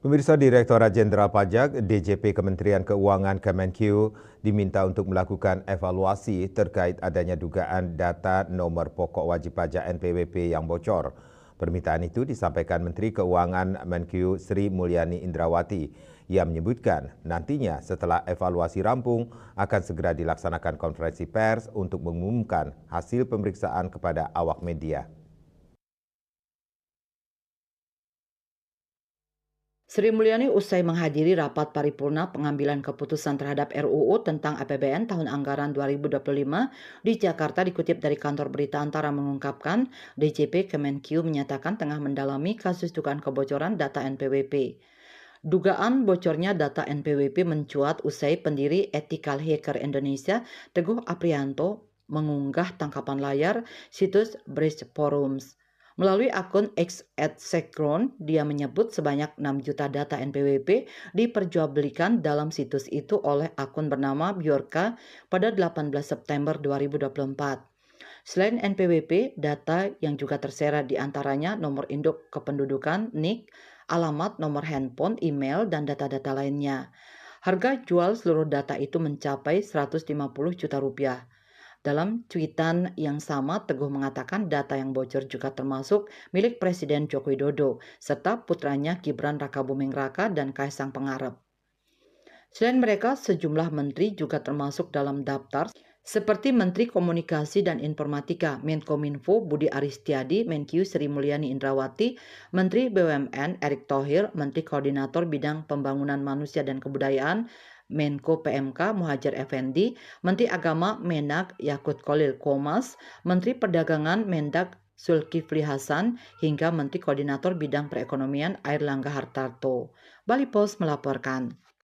Pemirsa, Direktorat Jenderal Pajak (DJP) Kementerian Keuangan Kemenq diminta untuk melakukan evaluasi terkait adanya dugaan data nomor pokok wajib pajak NPWP yang bocor. Permintaan itu disampaikan Menteri Keuangan Menq Sri Mulyani Indrawati. Ia menyebutkan nantinya setelah evaluasi rampung akan segera dilaksanakan konferensi pers untuk mengumumkan hasil pemeriksaan kepada awak media. Sri Mulyani usai menghadiri rapat paripurna pengambilan keputusan terhadap RUU tentang APBN tahun anggaran 2025 di Jakarta dikutip dari kantor berita Antara mengungkapkan DJP Kemenq menyatakan tengah mendalami kasus dugaan kebocoran data NPWP. Dugaan bocornya data NPWP mencuat usai pendiri Ethical Hacker Indonesia Teguh Aprianto mengunggah tangkapan layar situs Breach Forums. Melalui akun X @sekron, dia menyebut sebanyak 6 juta data NPWP diperjualbelikan dalam situs itu oleh akun bernama Bjorka pada 18 September 2024. Selain NPWP, data yang juga terserat di antaranya nomor induk kependudukan, NIK, alamat, nomor handphone, email, dan data-data lainnya. Harga jual seluruh data itu mencapai 150 juta rupiah. Dalam cuitan yang sama, Teguh mengatakan data yang bocor juga termasuk milik Presiden Joko Widodo, serta putranya Gibran Rakabuming Raka dan Kaisang Pangarep. Selain mereka, sejumlah menteri juga termasuk dalam daftar seperti Menteri Komunikasi dan Informatika Menkominfo Budi Aristiadi, Menq Sri Mulyani Indrawati, Menteri BUMN Erick Thohir, Menteri Koordinator Bidang Pembangunan Manusia dan Kebudayaan Menko PMK Muhadjir Effendi, Menteri Agama Menak Yakut Khalil Qomas, Menteri Perdagangan Mendak Zulkifli Hasan, hingga Menteri Koordinator Bidang Perekonomian Airlangga Hartarto. Bali Post melaporkan.